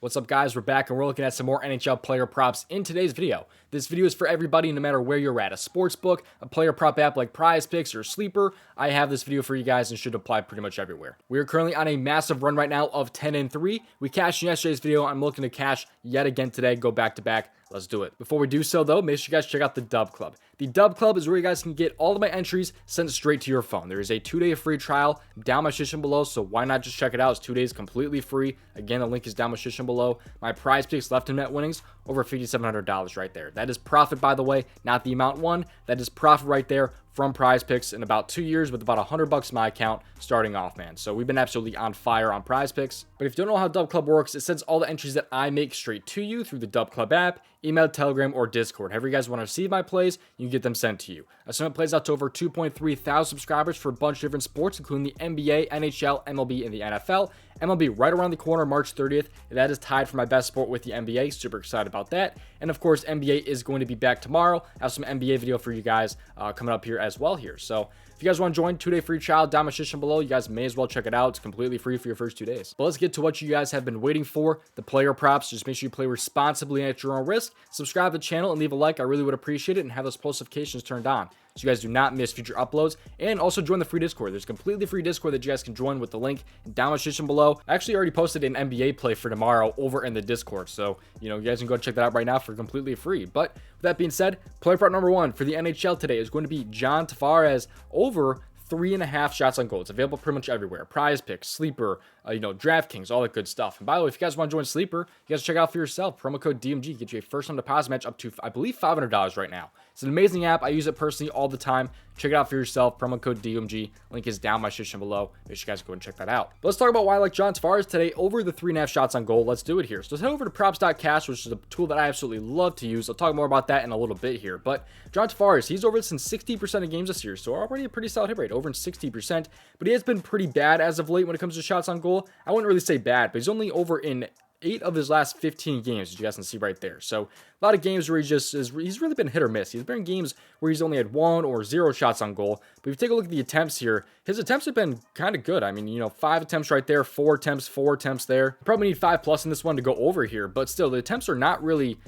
What's up, guys? We're back and we're looking at some more NHL player props in today's video. This video is for everybody, no matter where you're at. A sportsbook, a player prop app like PrizePicks or Sleeper. I have this video for you guys and should apply pretty much everywhere. We are currently on a massive run right now of 10-3. We cashed in yesterday's video. I'm looking to cash yet again today. Go back to back. Let's do it. Before we do so, though, make sure you guys check out the DubClub. The DubClub is where you guys can get all of my entries sent straight to your phone. There is a 2-day free trial down my description below, so why not just check it out? It's 2 days completely free. Again, the link is down my description below. My PrizePicks left and net winnings, over $5,700 right there. That is profit, by the way, not the amount won. That is profit right there from PrizePicks in about 2 years with about $100 in my account starting off, man. So we've been absolutely on fire on PrizePicks. But if you don't know how DubClub works, it sends all the entries that I make straight to you through the DubClub app, email, Telegram, or Discord. However you guys want to receive my plays, you can get them sent to you. I send my plays out to over 2.3 thousand subscribers for a bunch of different sports, including the NBA, NHL, MLB, and the NFL. MLB right around the corner, March 30th. That is tied for my best sport with the NBA. Super excited about that. And of course, NBA is going to be back tomorrow. I have some NBA video for you guys coming up here as well here. So if you guys want to join, 2-day free trial down my description below. You guys may as well check it out. It's completely free for your first 2 days. But let's get to what you guys have been waiting for, the player props. Just make sure you play responsibly at your own risk. Subscribe to the channel and leave a like. I really would appreciate it, and have those post notifications turned on so you guys do not miss future uploads. And also join the free Discord. There's a completely free Discord that you guys can join with the link down my description below. I actually already posted an NBA play for tomorrow over in the Discord, so you guys can go check that out right now for completely free. But with that being said, player prop number 1 for the NHL today is going to be John Tavares over 3.5 shots on goal. It's available pretty much everywhere. PrizePicks, Sleeper, DraftKings, all that good stuff. And by the way, if you guys want to join Sleeper, you guys check out for yourself. Promo code DMG get you a first-time deposit match up to, I believe, $500 right now. It's an amazing app. I use it personally all the time. Check it out for yourself. Promo code DMG. Link is down my description below. Make sure you guys go and check that out. But let's talk about why I like John Tavares today over the 3.5 shots on goal. Let's do it here. So let's head over to props.cash, which is a tool that I absolutely love to use. I'll talk more about that in a little bit here. But John Tavares, he's over this in 60% of games this year. So already a pretty solid hit rate, over in 60%. But he has been pretty bad as of late when it comes to shots on goal. I wouldn't really say bad, but he's only over in 8 of his last 15 games, as you guys can see right there. So a lot of games where he's really been hit or miss. He's been in games where he's only had 1 or 0 shots on goal. But if you take a look at the attempts here, his attempts have been kind of good. I mean, 5 attempts right there, 4 attempts there. Probably need 5+ in this one to go over here, but still, the attempts are not really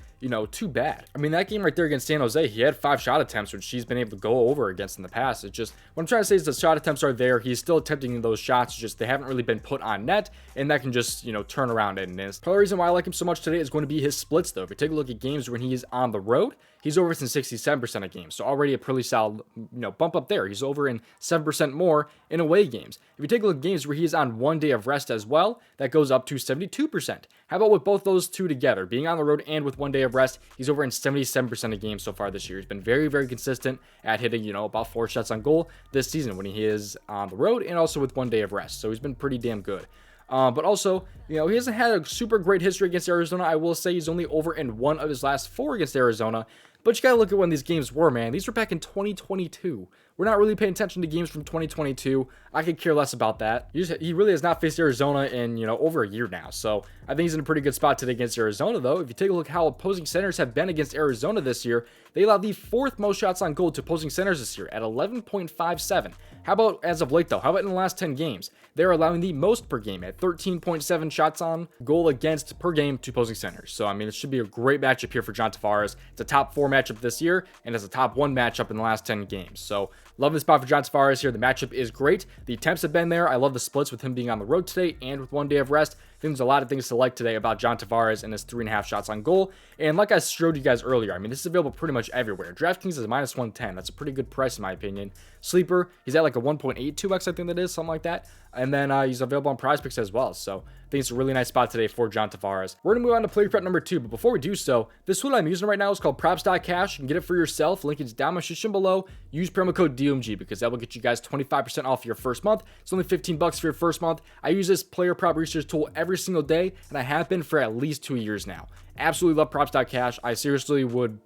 too bad. I mean, that game right there against San Jose, he had 5 shot attempts, which he's been able to go over against in the past. It's just, what I'm trying to say is the shot attempts are there. He's still attempting those shots, just they haven't really been put on net, and that can just, turn around and miss. Part of the reason why I like him so much today is going to be his splits, though. If you take a look at games when he is on the road, he's over in 67% of games. So already a pretty solid, bump up there. He's over in 7% more in away games. If you take a look at games where he is on 1 day of rest as well, that goes up to 72%. How about with both those two together, being on the road and with 1 day of rest, he's over in 77% of games so far this year. He's been very, very consistent at hitting, about 4 shots on goal this season when he is on the road and also with 1 day of rest. So he's been pretty damn good. But also, he hasn't had a super great history against Arizona. I will say he's only over in 1 of his last 4 against Arizona. But you got to look at when these games were, man. These were back in 2022. We're not really paying attention to games from 2022. I could care less about that. He really has not faced Arizona in, over a year now. So I think he's in a pretty good spot today against Arizona, though. If you take a look how opposing centers have been against Arizona this year, they allowed the 4th most shots on goal to opposing centers this year at 11.57. How about as of late, though? How about in the last 10 games? They're allowing the most per game at 13.7 shots on goal against per game to opposing centers. So, I mean, it should be a great matchup here for John Tavares. It's a top 4 matchup this year, and it's a top 1 matchup in the last 10 games. So, love this spot for John Tavares here. The matchup is great. The attempts have been there. I love the splits with him being on the road today and with 1 day of rest. I think there's a lot of things to like today about John Tavares and his 3.5 shots on goal. And like I showed you guys earlier, I mean, this is available pretty much everywhere. DraftKings is -110. That's a pretty good price in my opinion. Sleeper, he's at like a 1.82x, I think that is, something like that. And then he's available on PrizePicks as well. So I think it's a really nice spot today for John Tavares. We're going to move on to player prop number 2. But before we do so, this tool I'm using right now is called props.cash. You can get it for yourself. Link is down my description below. Use promo code DMG because that will get you guys 25% off your first month. It's only $15 for your first month. I use this player prop research tool every single day, and I have been for at least 2 years now. Absolutely love props.cash. I seriously would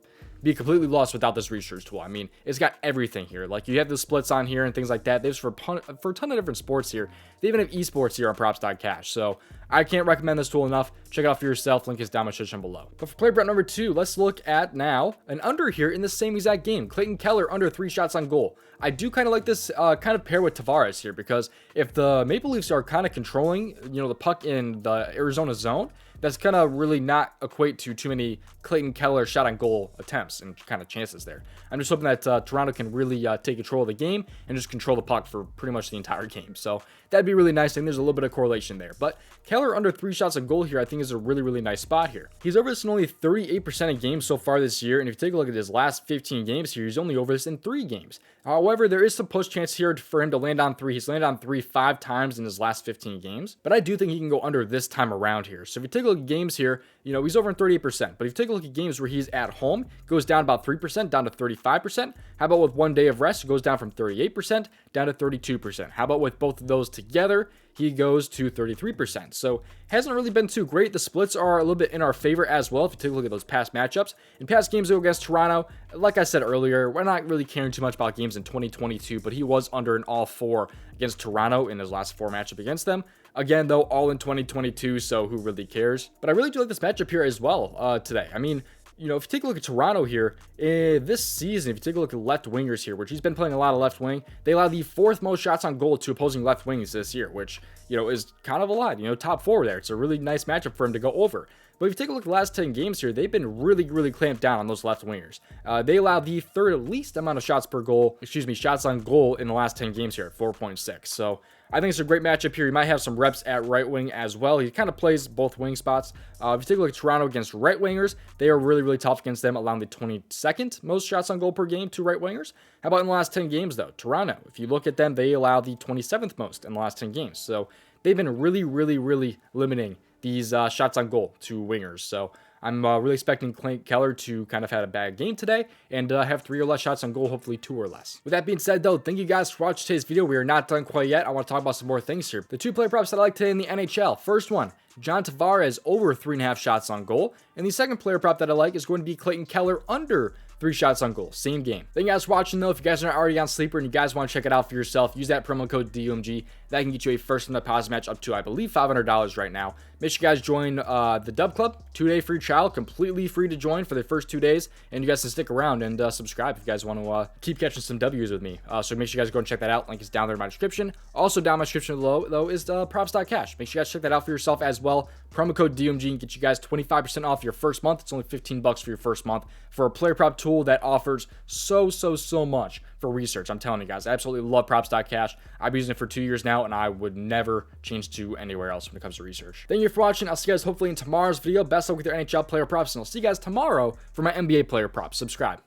be completely lost without this research tool. I mean, it's got everything here. Like, you have the splits on here and things like that. There's for a ton of different sports here. They even have esports here on props.cash. So I can't recommend this tool enough. Check it out for yourself. Link is down my description below. But for player prop number 2, let's look at now an under here in the same exact game. Clayton Keller under 3 shots on goal. I do kind of like this kind of pair with Tavares here, because if the Maple Leafs are kind of controlling, the puck in the Arizona zone, that's gonna really not equate to too many Clayton Keller shot on goal attempts and kind of chances there. I'm just hoping that Toronto can really take control of the game and just control the puck for pretty much the entire game. So that'd be really nice. I think there's a little bit of correlation there. But Keller under 3 shots on goal here, I think is a really, really nice spot here. He's over this in only 38% of games so far this year. And if you take a look at his last 15 games here, he's only over this in 3 games. However, there is some push chance here for him to land on 3. He's landed on 3 5 times in his last 15 games. But I do think he can go under this time around here. So if you take a look at games here, you know, he's over in 38%. But if you take a look at games where he's at home, goes down about 3%, down to 35%. How about with 1 day of rest, it goes down from 38% down to 32%. How about with both of those together, he goes to 33%. So hasn't really been too great. The splits are a little bit in our favor as well. If you take a look at those past matchups. In past games against Toronto, like I said earlier, we're not really caring too much about games in 2022, but he was under an all 4 against Toronto in his last 4 matchup against them. Again, though, all in 2022, so who really cares? But I really do like this matchup here as well today. I mean, you know, if you take a look at Toronto here, this season, if you take a look at left wingers here, which he's been playing a lot of left wing, they allow the 4th most shots on goal to opposing left wings this year, which, you know, is kind of a lot, you know, top 4 there. It's a really nice matchup for him to go over. But if you take a look at the last 10 games here, they've been really, really clamped down on those left wingers. They allow the 3rd least amount of shots on goal in the last 10 games here at 4.6. So I think it's a great matchup here. He might have some reps at right wing as well. He kind of plays both wing spots. If you take a look at Toronto against right wingers, they are really, really tough against them, allowing the 22nd most shots on goal per game to right wingers. How about in the last 10 games, though? Toronto, if you look at them, they allow the 27th most in the last 10 games. So they've been really, really, really limiting these shots on goal to wingers. So I'm really expecting Clayton Keller to kind of have a bad game today and have 3 or less shots on goal, hopefully 2 or less. With that being said, though, thank you guys for watching today's video. We are not done quite yet. I want to talk about some more things here. The 2 player props that I like today in the NHL. First one, John Tavares over 3.5 shots on goal. And the second player prop that I like is going to be Clayton Keller under 3 shots on goal. Same game. Thank you guys for watching, though. If you guys are not already on Sleeper and you guys want to check it out for yourself, use that promo code DUMG. That can get you a first in the deposit match up to, I believe, $500 right now. Make sure you guys join the DubClub 2-day free trial, completely free to join for the first 2 days. And you guys can stick around and subscribe if you guys want to keep catching some W's with me. So make sure you guys go and check that out. Link is down there in my description. Also down in my description below, though, is props.cash. Make sure you guys check that out for yourself as well. Promo code DUMG can get you guys 25% off your first month. It's only $15 for your first month for a player prop tool that offers so much for research. I'm telling you guys, I absolutely love props.cash. I've been using it for 2 years now, and I would never change to anywhere else when it comes to research. Thank you for watching. I'll see you guys hopefully in tomorrow's video. Best luck with your NHL player props, and I'll see you guys tomorrow for my NBA player props. Subscribe.